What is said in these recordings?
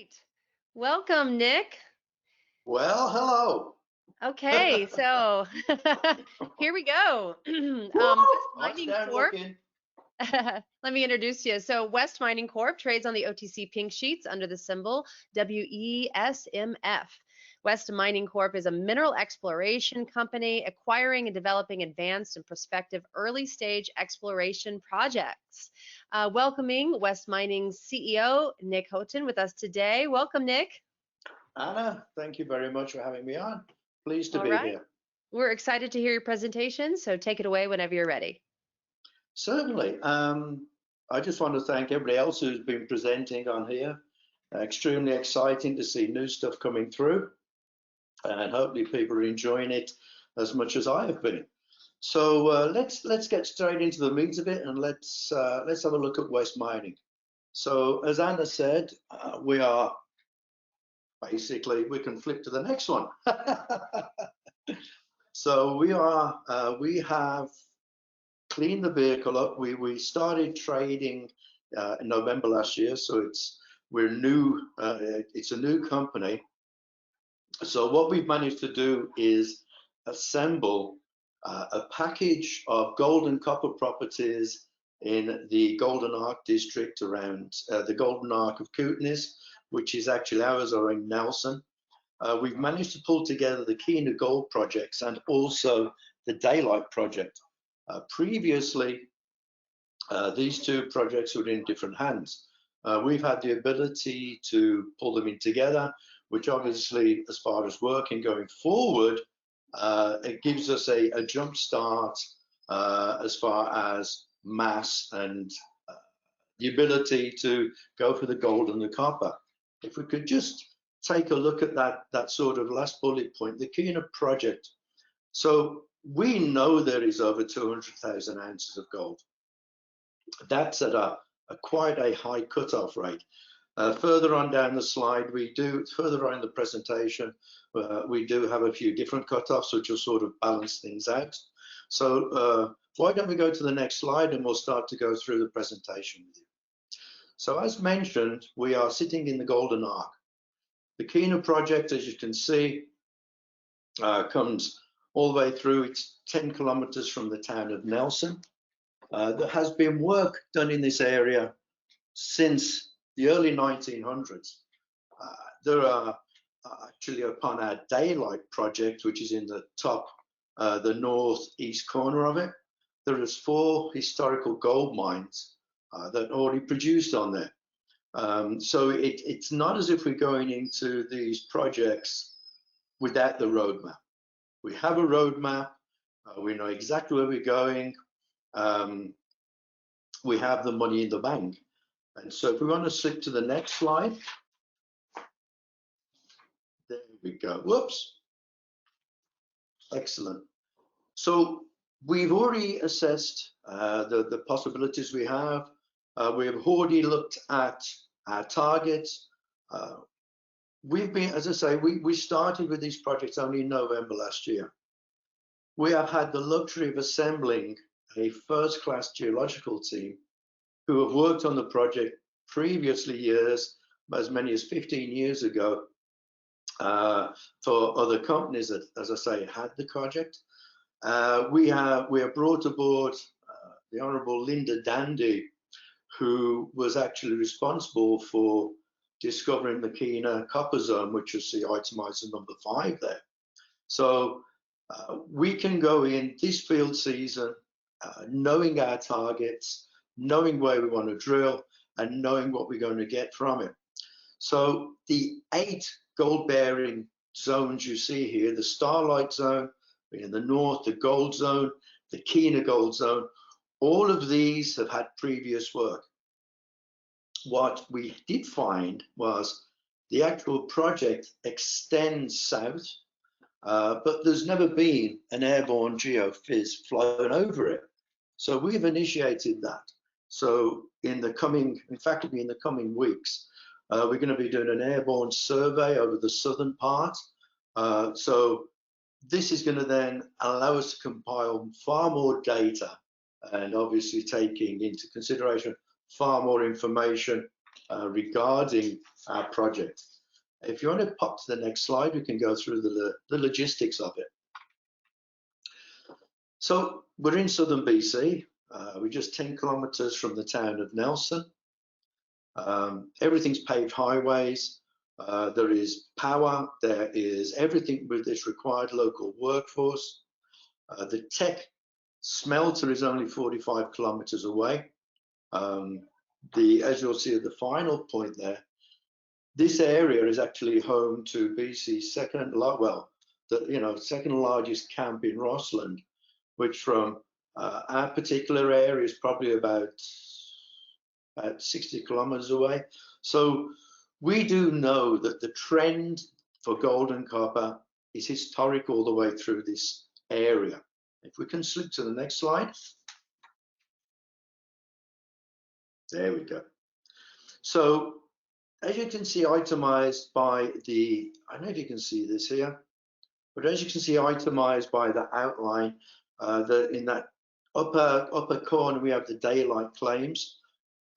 Right. Welcome, Nick. Well, hello. Okay, so here we go. Woo! West Mining Touchdown Corp. looking. Let me introduce you. So, West Mining Corp trades on the OTC Pink sheets under the symbol WESMF. West Mining Corp is a mineral exploration company acquiring and developing advanced and prospective early stage exploration projects. Welcoming West Mining's CEO, Nick Houghton, with us today. Welcome, Nick. Anna, thank you very much for having me on. Pleased to All be right. here. We're excited to hear your presentation, so take it away whenever you're ready. Certainly. I just want to thank everybody else who's been presenting on here. Extremely exciting to see new stuff coming through, and hopefully people are enjoying it as much as I have been. So let's get straight into the meat of it, and let's have a look at West Mining. So as Anna said, we are basically, we can flip to the next one. So we have cleaned the vehicle up. We started trading in November last year, so we're new. It's a new company. So what we've managed to do is assemble a package of gold and copper properties in the Golden Arc district around the Golden Arc of Kootenays, which is actually ours, are in Nelson. We've managed to pull together the Keena Gold projects and also the Daylight project. Previously, these two projects were in different hands. We've had the ability to pull them in together, which obviously, as far as working going forward, it gives us a jump start as far as mass and the ability to go for the gold and the copper. If we could just take a look at that sort of last bullet point, the Keena project. So we know there is over 200,000 ounces of gold. That's at quite a high cutoff rate. Further on down the slide, further on in the presentation, we do have a few different cutoffs which will sort of balance things out. So why don't we go to the next slide and we'll start to go through the presentation with you. So as mentioned, we are sitting in the Golden Arc. The Keena project, as you can see, comes all the way through. It's 10 kilometers from the town of Nelson. There has been work done in this area since the early 1900s. There are actually upon our Daylight project, which is in the top, the northeast corner of it, there is 4 historical gold mines that already produced on there. So it's not as if we're going into these projects without the roadmap. We have a roadmap. We know exactly where we're going. We have the money in the bank. And so if we want to slip to the next slide. There we go. Whoops. Excellent. So we've already assessed the possibilities we have. We have already looked at our targets. We've been, as I say, we started with these projects only in November last year. We have had the luxury of assembling a first-class geological team who have worked on the project previously years, as many as 15 years ago, for other companies that, as I say, had the project. We have brought aboard the Honourable Linda Dandy, who was actually responsible for discovering the Keena copper zone, which you see itemized as number 5 there. So we can go in this field season knowing our targets, knowing where we want to drill, and knowing what we're going to get from it. So the 8 gold-bearing zones you see here, the Starlight Zone in the north, the Gold Zone, the Keena Gold Zone, all of these have had previous work. What we did find was the actual project extends south, but there's never been an airborne geophys flown over it. So we've initiated that. So in the coming weeks, we're going to be doing an airborne survey over the southern part. So this is going to then allow us to compile far more data and obviously taking into consideration far more information regarding our project. If you want to pop to the next slide, we can go through the logistics of it. So we're in southern BC. We're just 10 kilometers from the town of Nelson. Everything's paved highways. There is power. There is everything with this required local workforce. The tech smelter is only 45 kilometers away. As you'll see at the final point there, this area is actually home to BC's second largest camp in Rossland, which from our particular area is probably about 60 kilometers away. So we do know that the trend for gold and copper is historic all the way through this area. If we can slip to the next slide. There we go. So as you can see, itemized by the, I don't know if you can see this here, but as you can see, itemized by the outline, in that upper corner, we have the daylight claims.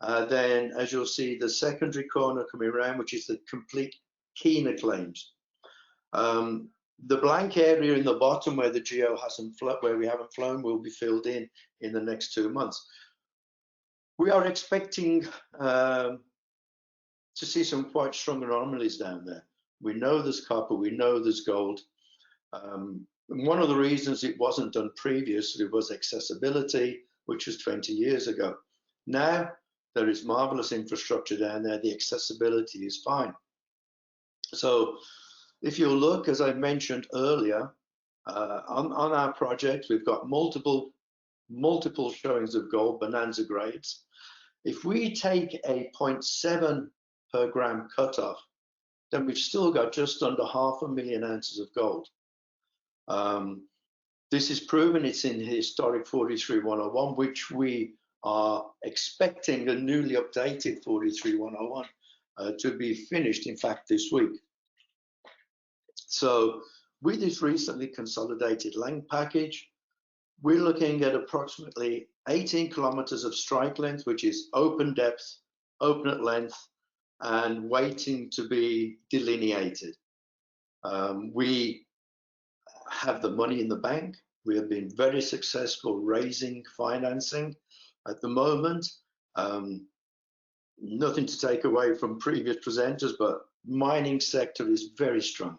Then, as you'll see, the secondary corner coming around, which is the complete Kena claims. The blank area in the bottom where the geo hasn't where we haven't flown will be filled in the next 2 months. We are expecting to see some quite strong anomalies down there. We know there's copper, we know there's gold. One of the reasons it wasn't done previously was accessibility, which was 20 years ago. Now there is marvelous infrastructure down there. The accessibility is fine. So if you look, as I mentioned earlier, on our project, we've got multiple showings of gold, bonanza grades. If we take a 0.7 per gram cutoff, then we've still got just under 500,000 ounces of gold. This is proven. It's in historic 43101, which we are expecting a newly updated 43101 to be finished, in fact, this week. So with this recently consolidated length package, we're looking at approximately 18 kilometers of strike length, which is open depth, open at length, and waiting to be delineated. We have the money in the bank. We have been very successful raising financing at the moment. Nothing to take away from previous presenters, but mining sector is very strong.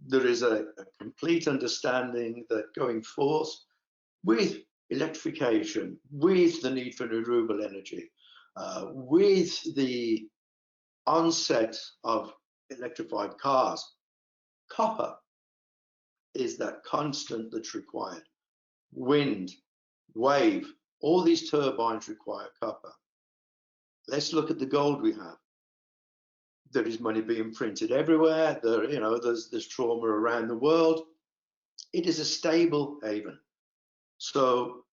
There is a complete understanding that going forth with electrification, with the need for renewable energy, with the onset of electrified cars, copper is that constant that's required. Wind, wave, all these turbines require copper. Let's look at the gold we have. There is money being printed everywhere. There's trauma around the world. It is a stable haven. So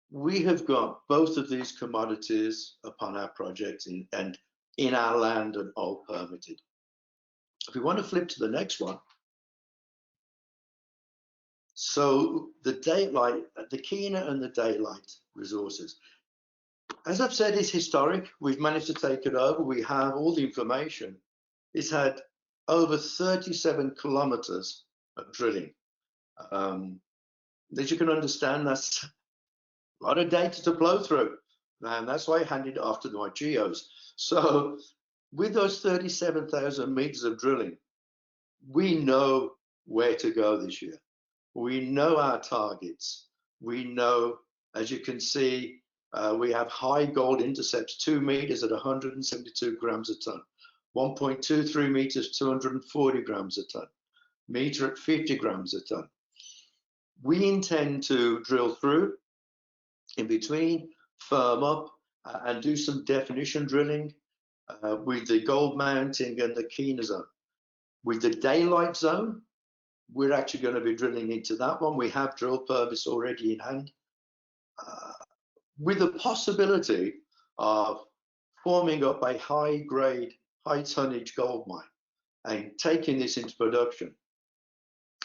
we have got both of these commodities upon our project and in our land and all permitted. If we want to flip to the next one. So the daylight, the Kena and the daylight resources. As I've said, it's historic. We've managed to take it over. We have all the information. It's had over 37 kilometers of drilling. As you can understand, that's a lot of data to blow through. And that's why I handed it off to my geos. So with those 37,000 meters of drilling, we know where to go this year. We know our targets. We know, as you can see, we have high gold intercepts, 2 meters at 172 grams a ton, 1.23 meters, 240 grams a ton, meter at 50 grams a ton. We intend to drill through in between, firm up, and do some definition drilling with the gold mounting and the Kena zone. With the daylight zone, we're actually going to be drilling into that one. We have drill permits already in hand, with the possibility of forming up a high-grade, high-tonnage gold mine and taking this into production.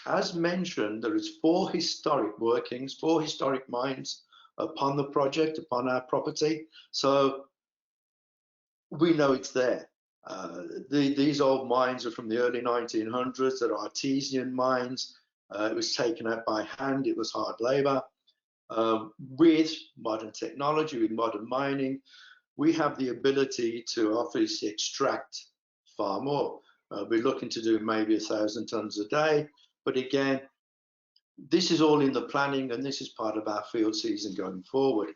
As mentioned, there is 4 historic workings, 4 historic mines upon the project, upon our property. So we know it's there. These old mines are from the early 1900s. They're artesian mines. It was taken out by hand. It was hard labor. With modern technology, with modern mining, we have the ability to obviously extract far more. We're looking to do maybe 1,000 tons a day. But again, this is all in the planning, and this is part of our field season going forward.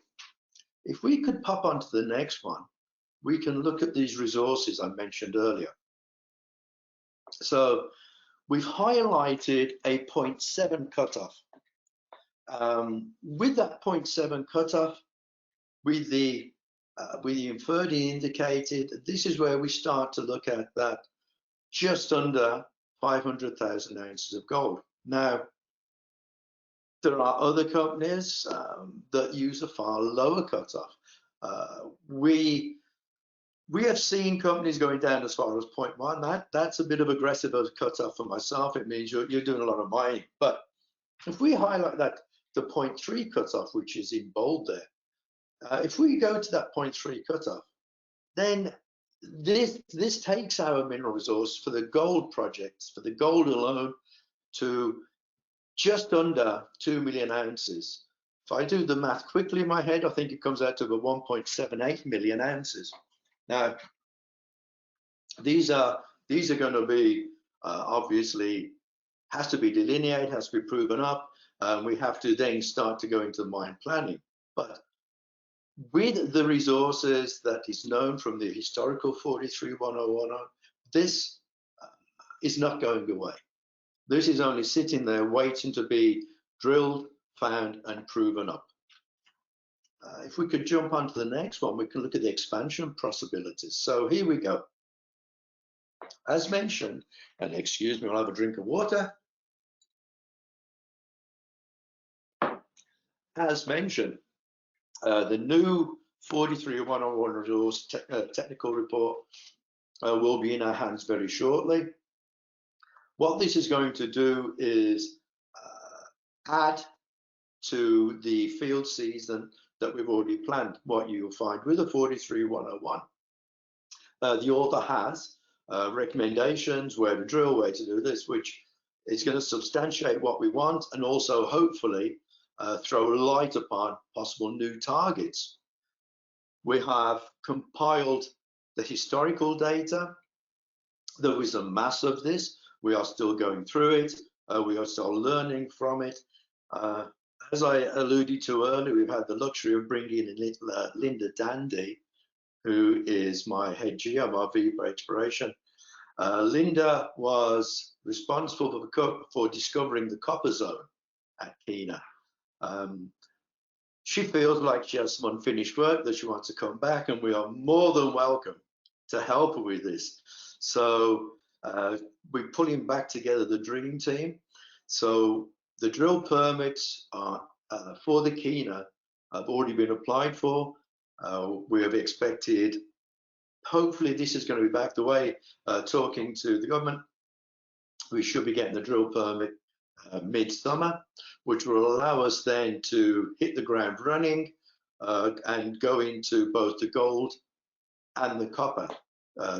If we could pop onto the next one, we can look at these resources I mentioned earlier. So we've highlighted a 0.7 cutoff. With that 0.7 cutoff, with the inferred and indicated, this is where we start to look at that just under 500,000 ounces of gold. Now, there are other companies that use a far lower cutoff. We have seen companies going down as far as 0.1. That's a bit of aggressive as a cutoff for myself. It means you're doing a lot of mining. But if we highlight that, the 0.3 cutoff, which is in bold there, if we go to that 0.3 cutoff, then this takes our mineral resource for the gold projects, for the gold alone, to just under 2 million ounces. If I do the math quickly in my head, I think it comes out to about 1.78 million ounces. Now, these are going to be obviously has to be delineated, has to be proven up. We have to then start to go into mine planning. But with the resources that is known from the historical 43-101, this is not going away. This is only sitting there waiting to be drilled, found, and proven up. If we could jump onto the next one, we can look at the expansion possibilities. So here we go. As mentioned, and excuse me, I'll have a drink of water. As mentioned, the new 43-101 resource technical report will be in our hands very shortly. What this is going to do is add to the field season that we've already planned. What you'll find with the 43-101, the author has recommendations where to drill, where to do this, which is going to substantiate what we want, and also hopefully throw light upon possible new targets. We have compiled the historical data. There was a mass of this. We are still going through it. We are still learning from it. As I alluded to earlier, we've had the luxury of bringing in Linda Dandy, who is my head geo, my VP for exploration. Linda was responsible for discovering the copper zone at Kena. She feels like she has some unfinished work that she wants to come back, and we are more than welcome to help her with this. So we're pulling back together the drilling team. So the drill permits are, for the Kena have already been applied for. We have expected, hopefully this is going to be backed away, talking to the government. We should be getting the drill permit mid-summer, which will allow us then to hit the ground running and go into both the gold and the copper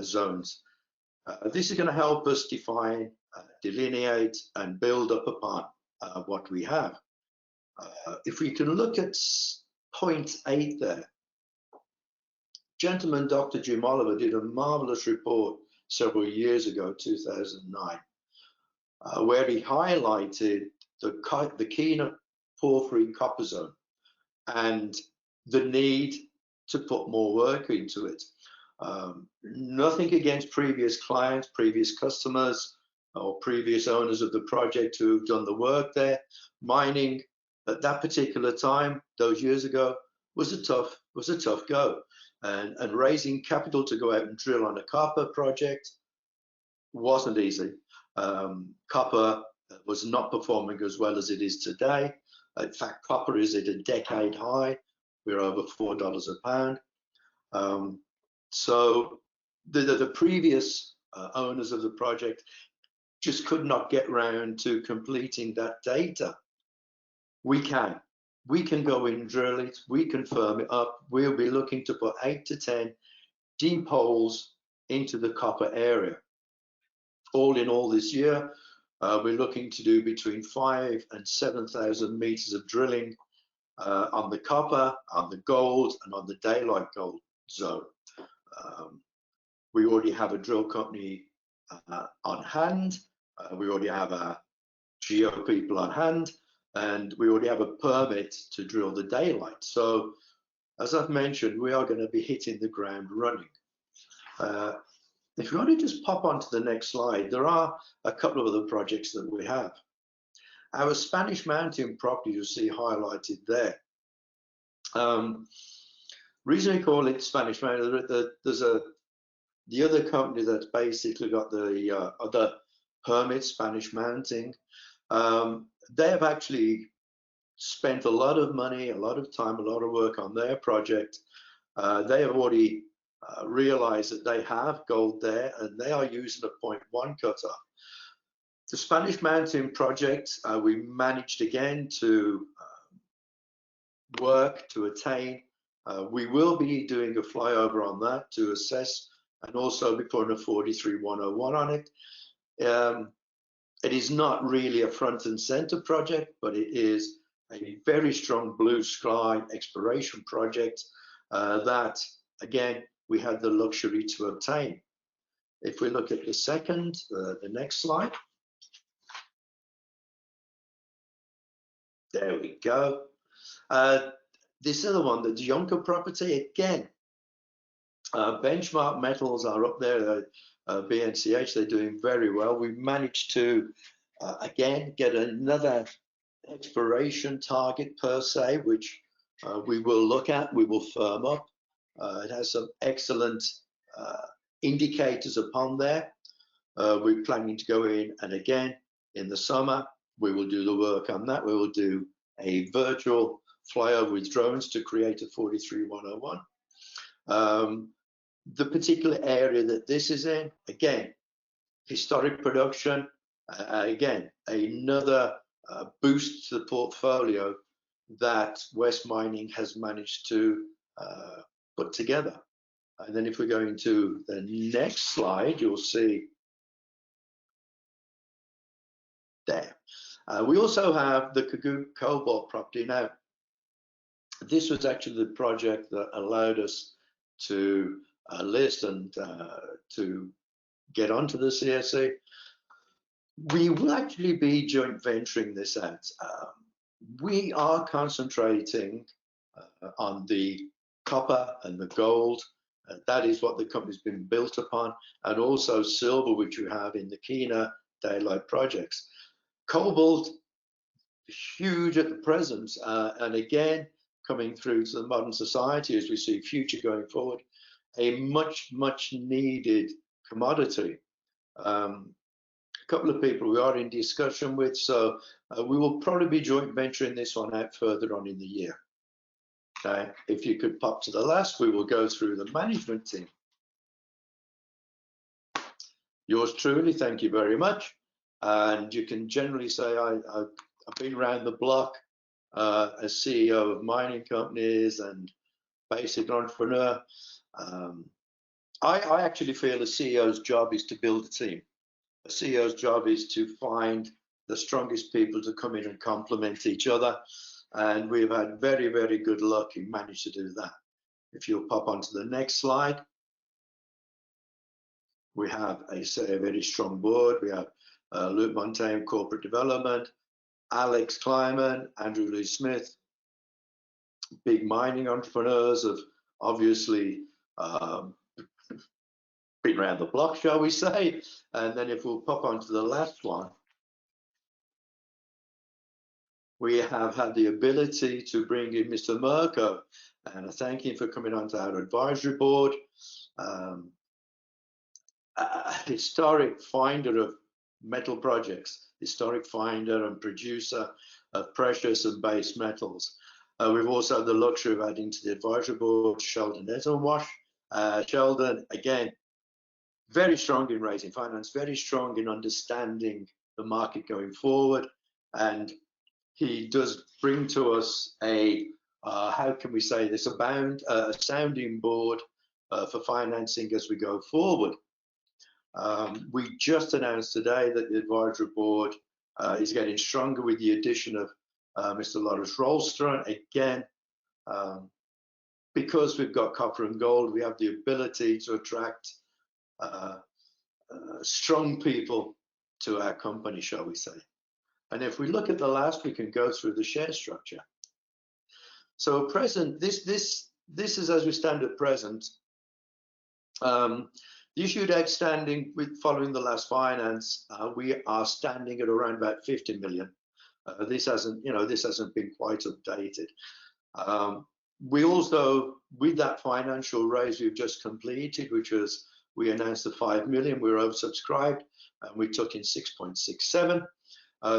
zones. This is going to help us define, delineate, and build up upon what we have. If we can look at 0.8 there, gentleman Dr. Jim Oliver did a marvelous report several years ago, 2009, where he highlighted the Kena porphyry copper zone and the need to put more work into it. Nothing against previous clients, previous customers, or previous owners of the project who've done the work there. Mining at that particular time, those years ago, was a tough go. And raising capital to go out and drill on a copper project wasn't easy. Copper was not performing as well as it is today. In fact, copper is at a decade high. We're over $4 a pound. So the previous owners of the project just could not get round to completing that data. We can go in, drill it, we can firm it up. We'll be looking to put 8 to 10 deep holes into the copper area. All in all this year, we're looking to do between 5,000 and 7,000 meters of drilling on the copper, on the gold, and on the daylight gold zone. We already have a drill company on hand. We already have our geo people on hand, and we already have a permit to drill the daylight. So, as I've mentioned, we are going to be hitting the ground running. If you want to just pop onto the next slide, there are a couple of other projects that we have. Our Spanish Mountain property you see highlighted there. Reason we call it Spanish Mountain, there's the other company that's basically got the other permit, Spanish Mountain. They have actually spent a lot of money, a lot of time, a lot of work on their project. They have already realized that they have gold there, and they are using a 0.1 cutoff. The Spanish Mountain project, we managed again to work to attain. We will be doing a flyover on that to assess, and also be putting a 43-101 on it. It is not really a front and center project, but it is a very strong blue sky exploration project that, again, we had the luxury to obtain. If we look at the next slide. There we go. This other one, the Junker property, again, Benchmark Metals are up there, BNCH, they're doing very well. We managed to, again, get another exploration target per se, which we will look at, we will firm up. It has some excellent indicators upon there. We're planning to go in, and again, in the summer, we will do the work on that. We will do a virtual flyover with drones to create a 43-101. The particular area that this is in, again, historic production, again, another boost to the portfolio that West Mining has managed to put together. And then if we go into the next slide, you'll see there. We also have the Cobalt Property. Now, this was actually the project that allowed us to list and to get onto the CSE. We will actually be joint venturing this out. We are concentrating on the copper and the gold. That is what the company's been built upon, and also silver, which you have in the Kena daylight projects. Cobalt, huge at the present, and again, coming through to the modern society as we see future going forward, a much needed commodity. A couple of people we are in discussion with, so we will probably be joint venturing this one out further on in the year. Okay, if you could pop to the last, we will go through the management team. Yours truly, thank you very much. And you can generally say I've been around the block as CEO of mining companies and basic entrepreneur. I actually feel a CEO's job is to build a team. A CEO's job is to find the strongest people to come in and complement each other. And we've had very good luck in managing to do that. If you'll pop onto the next slide. We have a very strong board. We have Luke Montaigne, Corporate Development, Alex Kleiman, Andrew Lee Smith, big mining entrepreneurs have obviously been around the block, shall we say. And then if we'll pop onto the last one, we have had the ability to bring in Mr. Mirko, and I thank him for coming onto our advisory board. A historic finder of metal projects, historic finder and producer of precious and base metals. We've also had the luxury of adding to the advisory board Sheldon Ettenwash. Sheldon, again, very strong in raising finance, very strong in understanding the market going forward, and he does bring to us a how can we say this, a sounding board for financing as we go forward. We just announced today that the advisory board is getting stronger with the addition of Mr. Loris Rolstra. Again, because we've got copper and gold, we have the ability to attract strong people to our company, shall we say. And if we look at the last, we can go through the share structure. So at present, this is as we stand at present. The issued outstanding following the last finance, we are standing at around about 50 million. This hasn't been quite updated. We also, with that financial raise we've just completed, which was, we announced the 5 million, we were oversubscribed, and we took in 6.67.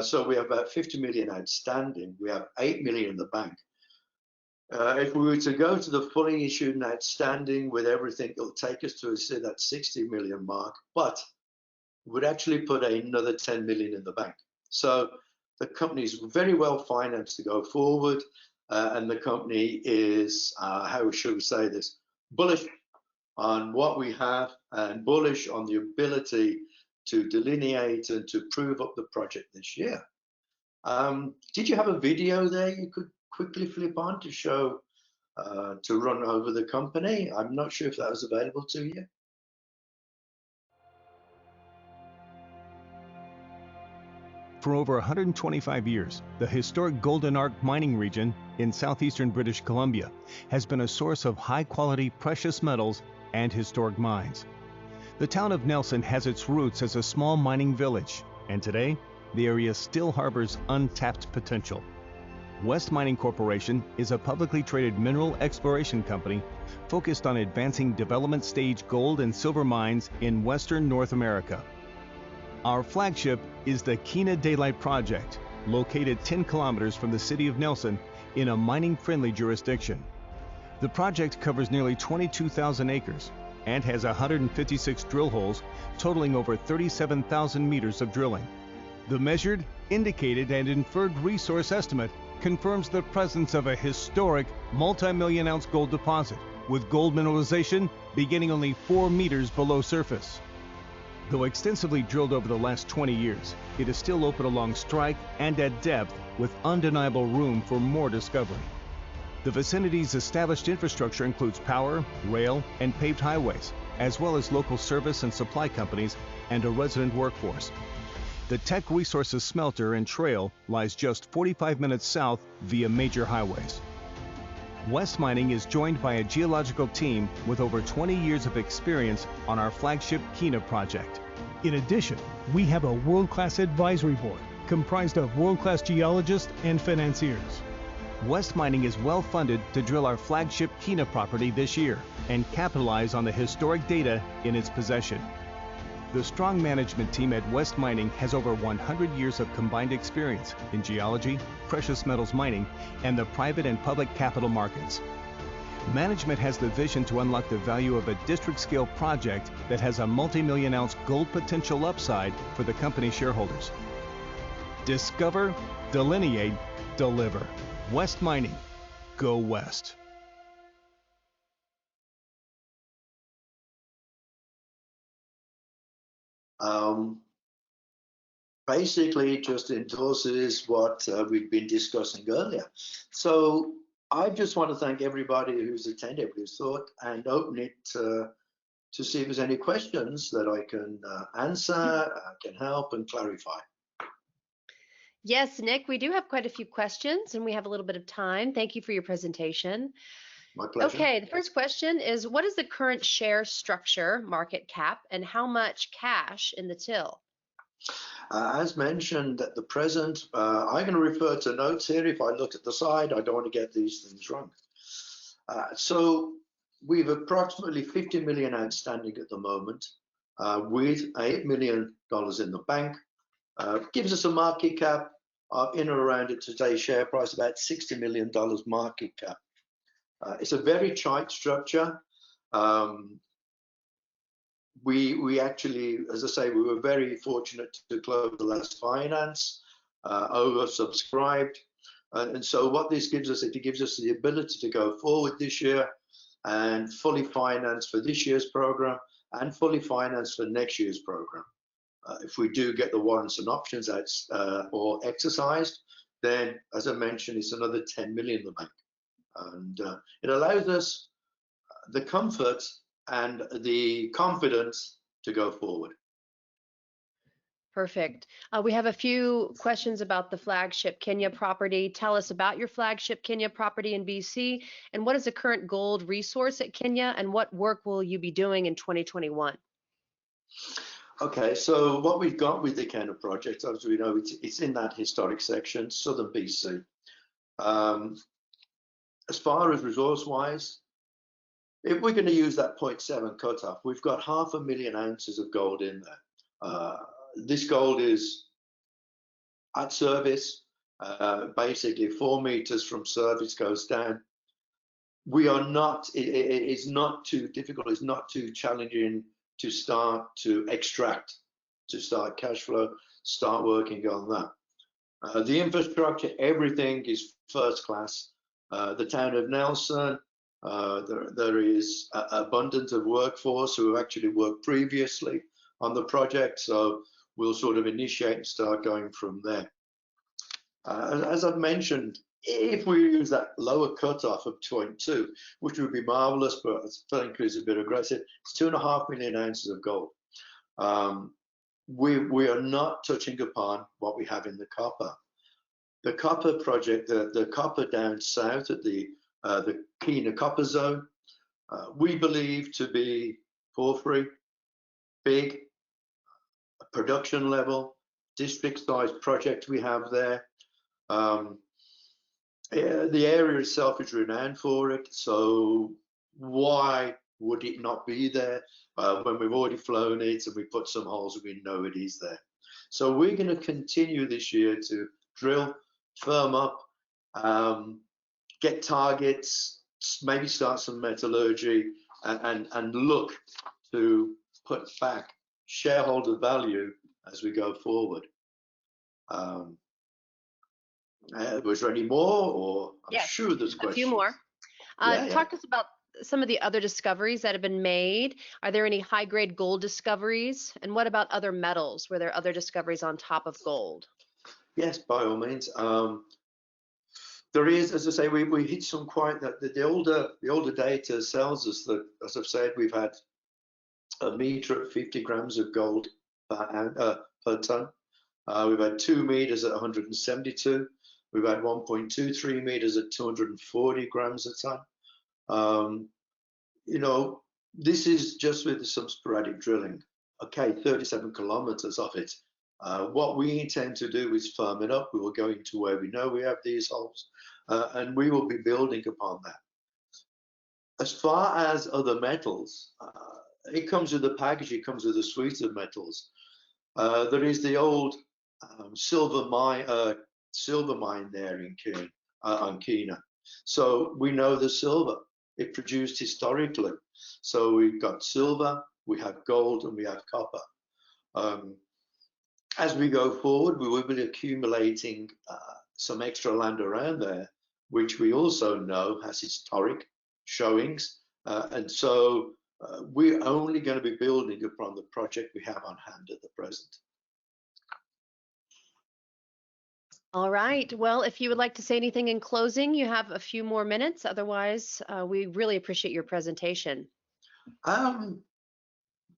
So we have about 50 million outstanding. We have 8 million in the bank. If we were to go to the fully issued and outstanding with everything, it'll take us to say that 60 million mark, but would actually put another 10 million in the bank. So the company is very well financed to go forward, and the company is, how should we say this, bullish on what we have and bullish on the ability to delineate and to prove up the project this year. Did you have a video there you could quickly flip on to show, to run over the company? I'm not sure if that was available to you. For over 125 years, the historic Golden Arc mining region in southeastern British Columbia has been a source of high-quality precious metals and historic mines. The town of Nelson has its roots as a small mining village, and today, the area still harbors untapped potential. West Mining Corporation is a publicly traded mineral exploration company focused on advancing development stage gold and silver mines in Western North America. Our flagship is the Kena Daylight Project, located 10 kilometers from the city of Nelson in a mining-friendly jurisdiction. The project covers nearly 22,000 acres and has 156 drill holes totaling over 37,000 meters of drilling. The measured, indicated, and inferred resource estimate confirms the presence of a historic multi-million-ounce gold deposit, with gold mineralization beginning only 4 meters below surface. Though extensively drilled over the last 20 years, it is still open along strike and at depth, with undeniable room for more discovery. The vicinity's established infrastructure includes power, rail, and paved highways, as well as local service and supply companies and a resident workforce. The Teck Resources smelter and trail lies just 45 minutes south via major highways. West Mining is joined by a geological team with over 20 years of experience on our flagship Kena project. In addition, we have a world-class advisory board comprised of world-class geologists and financiers. West Mining is well funded to drill our flagship Kena property this year and capitalize on the historic data in its possession. The strong management team at West Mining has over 100 years of combined experience in geology, precious metals mining, and the private and public capital markets. Management has the vision to unlock the value of a district-scale project that has a multi-million-ounce gold potential upside for the company shareholders. Discover, delineate, deliver. West Mining. Go West. Basically just endorses what we've been discussing earlier. So I just want to thank everybody who's attended, who's thought, and open it to see if there's any questions that I can answer, can help and clarify. Yes, Nick, we do have quite a few questions and we have a little bit of time. Thank you for your presentation. My pleasure. Okay, the first question is, what is the current share structure, market cap, and how much cash in the till? As mentioned at the present, I'm going to refer to notes here. If I look at the side, I don't want to get these things wrong. So we've approximately 50 million outstanding at the moment, with $8 million in the bank. Gives us a market cap of in or around at today's share price, about $60 million market cap. It's a very tight structure. We actually, as I say, we were very fortunate to close the last finance, oversubscribed. And so what this gives us, it gives us the ability to go forward this year and fully financed for this year's program and fully financed for next year's program. If we do get the warrants and options or exercised, then, as I mentioned, it's another 10 million in the bank. And it allows us the comfort and the confidence to go forward. Perfect. We have a few questions about the flagship Kenya property. Tell us about your flagship Kenya property in BC, and what is the current gold resource at Kenya, and what work will you be doing in 2021? Okay, so what we've got with the Kenya project, as we know, it's in that historic section, southern BC. As far as resource-wise, if we're going to use that 0.7 cutoff, we've got 500,000 ounces of gold in there. This gold is at surface, basically 4 meters from surface goes down. We are not, it's not too difficult, it's not too challenging to start to extract, to start cash flow, start working on that. The infrastructure, everything is first class. The town of Nelson, there is abundance of workforce who have actually worked previously on the project, so we'll sort of initiate and start going from there. As I've mentioned, if we use that lower cutoff of 0.2, which would be marvelous, but I think it's a bit aggressive, it's 2.5 million ounces of gold. We are not touching upon what we have in the copper. The copper project, the copper down south at the Kenya copper zone, we believe to be porphyry, big, production level, district size project we have there. The area itself is renowned for it, so why would it not be there when we've already flown it and we put some holes and we know it is there? So we're going to continue this year to drill, firm up, get targets, maybe start some metallurgy, and look to put back shareholder value as we go forward. Was there any more, or I'm sure there's questions. A few more. Talk to us about some of the other discoveries that have been made. Are there any high-grade gold discoveries? And what about other metals? Were there other discoveries on top of gold? Yes, by all means. There is, as I say, we hit some quite, the older data tells us that, as I've said, we've had a meter at 50 grams of gold per ton. We've had 2 meters at 172. We've had 1.23 meters at 240 grams a ton. You know, this is just with some sporadic drilling. Okay, 37 kilometers of it. What we intend to do is firm it up. We will go into where we know we have these holes, and we will be building upon that. As far as other metals, it comes with the package, it comes with a suite of metals. There is the old silver mine there in Kenya. So we know the silver, it produced historically. So we've got silver, we have gold, and we have copper. As we go forward, we will be accumulating some extra land around there, which we also know has historic showings. And so we're only going to be building upon the project we have on hand at the present. All right. Well, if you would like to say anything in closing, you have a few more minutes. Otherwise, we really appreciate your presentation. I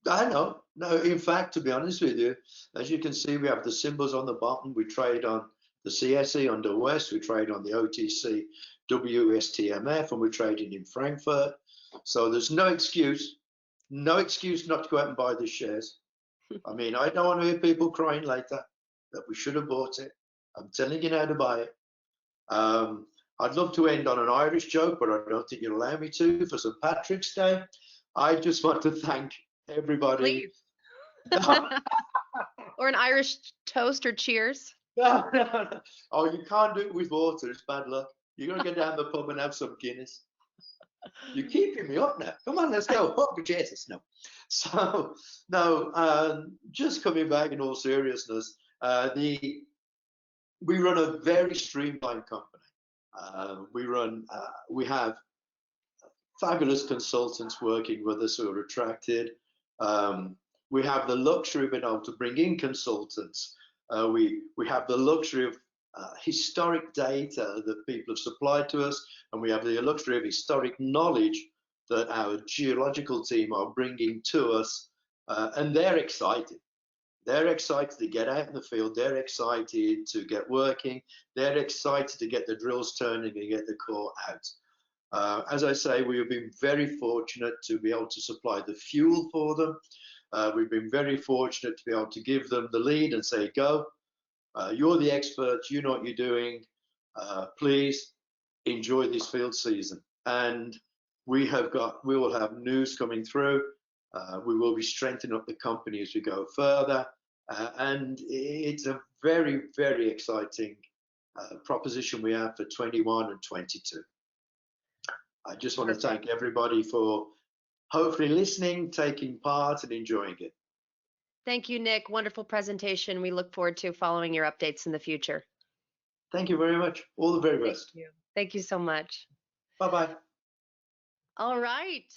know. No, in fact, to be honest with you, as you can see, we have the symbols on the bottom. We trade on the CSE under West. We trade on the OTC WESMF, and we're trading in Frankfurt. So there's no excuse not to go out and buy the shares. I mean, I don't want to hear people crying later that we should have bought it. I'm telling you now to buy it. I'd love to end on an Irish joke, but I don't think you'll allow me to for St. Patrick's Day. I just want to thank everybody. Or an Irish toast or cheers. No. Oh, you can't do it with water. It's bad luck. You're going to go down the pub and have some Guinness. You're keeping me up now. Come on, let's go. Oh, Jesus, no. So, no, just coming back in all seriousness, we run a very streamlined company. We have fabulous consultants working with us who are attracted. We have the luxury of being able to bring in consultants. We have the luxury of historic data that people have supplied to us, and we have the luxury of historic knowledge that our geological team are bringing to us, and they're excited. They're excited to get out in the field. They're excited to get working. They're excited to get the drills turning and get the core out. As I say, we have been very fortunate to be able to supply the fuel for them. We've been very fortunate to be able to give them the lead and say, go, you're the experts, you know what you're doing, please enjoy this field season. And we will have news coming through. We will be strengthening up the company as we go further. And it's a very, very exciting proposition we have for 21 and 22. I just want to thank everybody for hopefully listening, taking part, and enjoying it. Thank you, Nick. Wonderful presentation. We look forward to following your updates in the future. Thank you very much. All the very best. Thank you. Thank you so much. Bye-bye. All right.